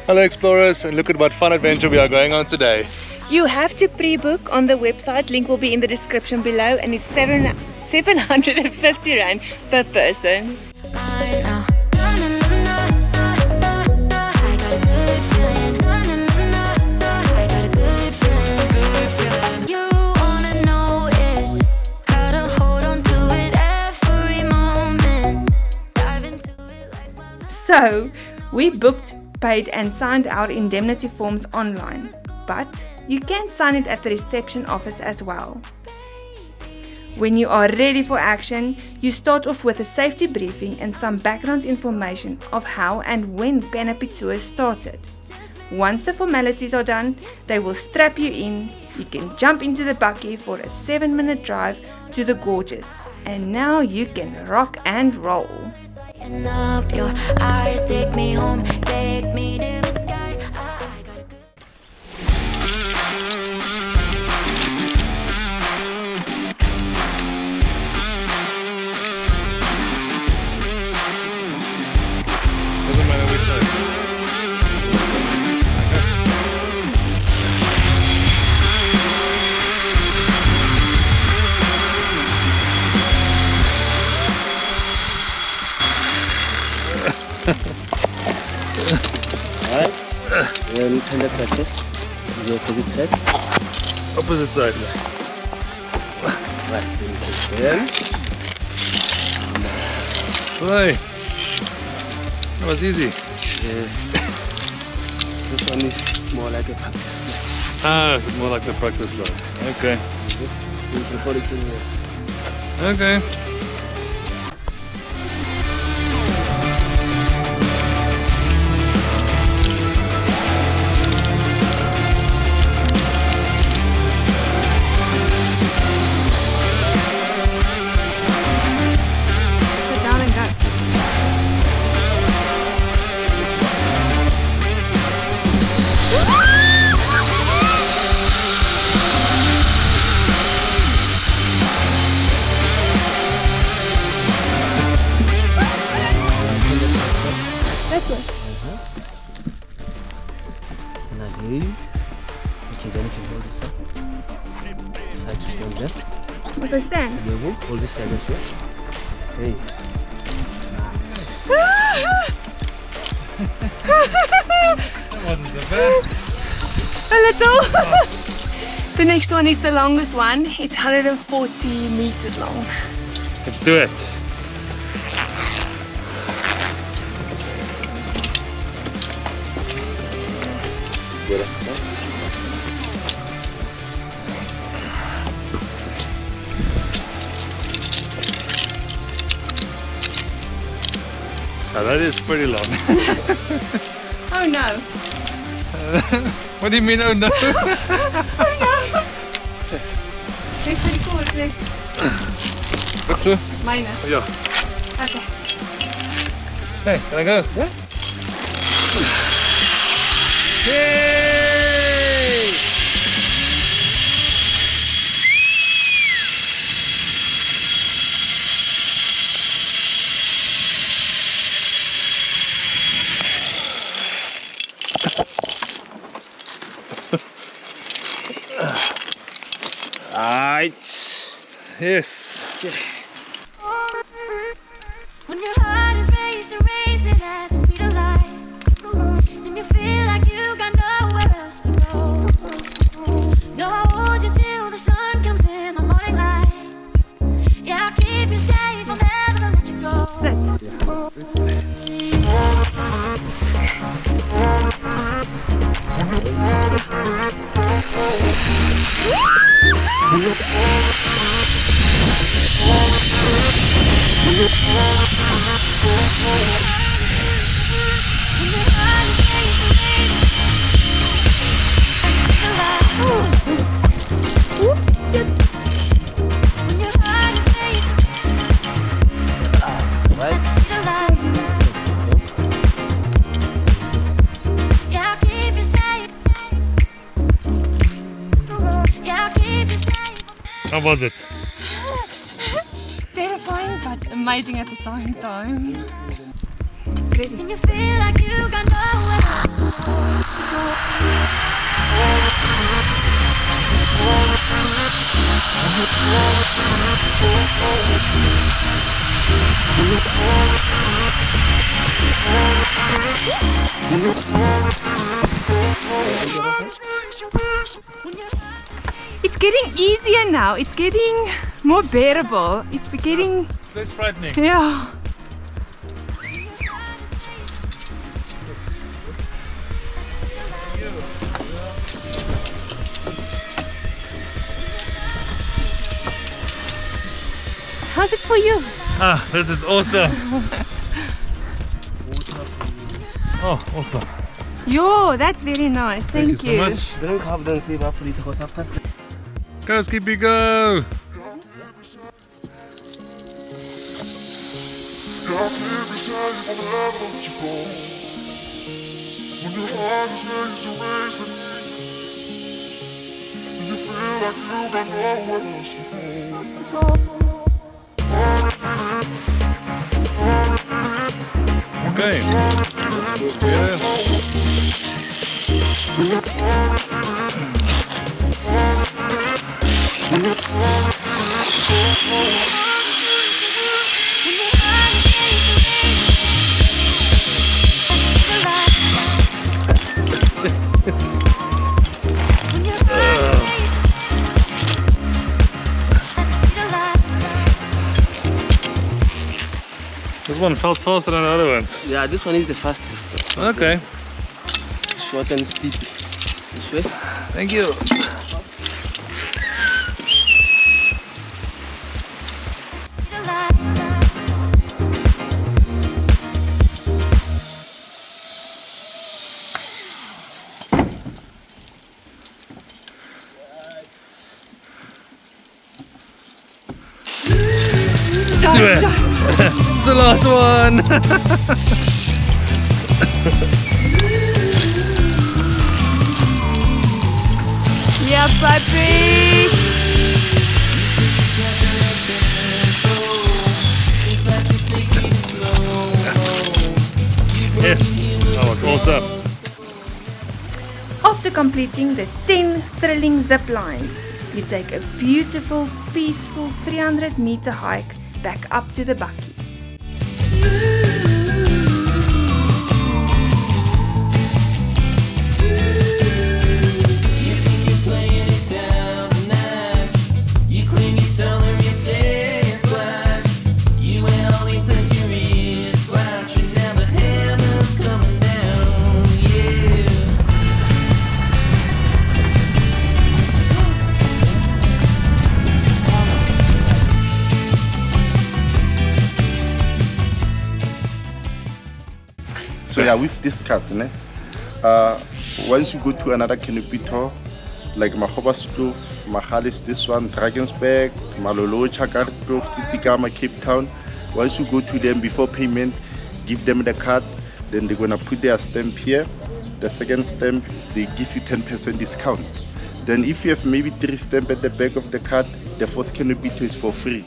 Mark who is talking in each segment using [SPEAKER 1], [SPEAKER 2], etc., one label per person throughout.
[SPEAKER 1] Hello explorers, and look at what fun adventure we are going on today.
[SPEAKER 2] You have to pre-book on the website, link will be in the description below, and it's 750 Rand per person. So, we booked, paid and signed our indemnity forms online, but you can sign it at the reception office as well. When you are ready for action, you start off with a safety briefing and some background information of how and when Canopy Tours started. Once the formalities are done, they will strap you in, you can jump into the bakkie for a 7-minute drive to the gorges, and now you can rock and roll.
[SPEAKER 3] Up your eyes, take me home, take me to the sky.
[SPEAKER 1] Doesn't matter which side.
[SPEAKER 4] Alright, then turn that side first. The opposite side.
[SPEAKER 1] Opposite side.
[SPEAKER 4] Right, then
[SPEAKER 1] Right. That was easy.
[SPEAKER 4] this one is more like a practice.
[SPEAKER 1] Ah, it's more like the practice load. Okay.
[SPEAKER 4] Before it can
[SPEAKER 1] Okay.
[SPEAKER 2] Was I stand?
[SPEAKER 4] Hold this side as well. Hey.
[SPEAKER 1] That wasn't so bad.
[SPEAKER 2] A little. The next one is the longest one. It's 140 meters long.
[SPEAKER 1] Let's do it. Oh, that is pretty long.
[SPEAKER 2] Oh no.
[SPEAKER 1] What do you mean, oh no?
[SPEAKER 2] Oh no. It's pretty cool, isn't it?
[SPEAKER 1] Wat zo?
[SPEAKER 2] Mine.
[SPEAKER 1] Ja.
[SPEAKER 2] Okay.
[SPEAKER 1] Hey, can I go? Yeah. Yay!
[SPEAKER 4] Right.
[SPEAKER 1] Yes.
[SPEAKER 4] Okay.
[SPEAKER 3] When your heart is racing at the speed of light, and you feel like you got nowhere else to go. No, I'll hold you till the sun comes in the morning light. Yeah, I'll keep you safe, I'll never let you go.
[SPEAKER 2] Sit.
[SPEAKER 1] How was it?
[SPEAKER 2] Terrifying but amazing at the same time. ready.
[SPEAKER 3] And you feel like you got nowhere else to
[SPEAKER 2] It's getting easier now. It's getting more bearable. It's getting,
[SPEAKER 1] It's less frightening.
[SPEAKER 2] yeah. How's it for you?
[SPEAKER 1] Ah, this is awesome. Oh, awesome.
[SPEAKER 2] Yo, that's very nice. Thank
[SPEAKER 1] you so much.
[SPEAKER 4] Drink half, then save half for it because after
[SPEAKER 1] Go, Skippy, go! Okay. Yeah. This one felt faster than the other ones.
[SPEAKER 4] Yeah, this one is the fastest.
[SPEAKER 1] Okay.
[SPEAKER 4] It's short and steep. This way.
[SPEAKER 1] Thank you. Do it. It's the last one.
[SPEAKER 2] Yeah, puppy.
[SPEAKER 1] Yes, that was awesome.
[SPEAKER 2] After completing the 10 thrilling zip lines, you take a beautiful, peaceful 300-meter hike back up to the bucky.
[SPEAKER 5] So yeah, with this card, once you go to another canopy tour, like Magalies, Magalies, this one, Drakensberg, Malolo, Chakartov, Tsitsikamma, Cape Town, once you go to them before payment, give them the card, then they're gonna put their stamp here. The second stamp, they give you 10% discount. Then if you have maybe 3 stamps at the back of the card, the fourth canopy tour is for free.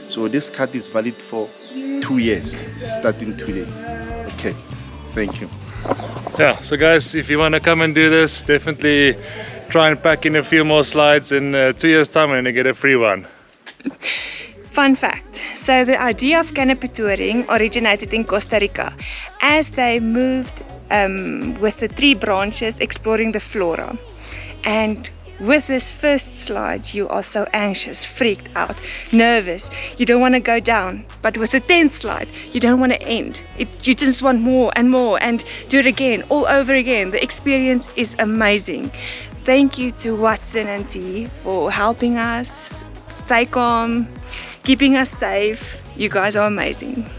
[SPEAKER 5] So this card is valid for 2 years, starting today. Okay. Thank you.
[SPEAKER 1] Yeah, so guys, if you want to come and do this, definitely try and pack in a few more slides. In 2 years time and you get a free one.
[SPEAKER 2] Fun fact, so the idea of canopy touring originated in Costa Rica as they moved with the 3 branches exploring the flora. And with this first slide, you are so anxious, freaked out, nervous. You don't want to go down. But with the 10th slide, you don't want to end. You just want more and more and do it again, all over again. The experience is amazing. Thank you to Watson and T for helping us stay calm, keeping us safe. You guys are amazing.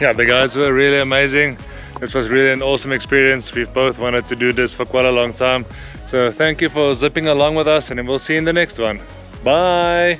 [SPEAKER 1] Yeah, the guys were really amazing. This was really an awesome experience. We've both wanted to do this for quite a long time. So thank you for zipping along with us, and we'll see you in the next one. Bye!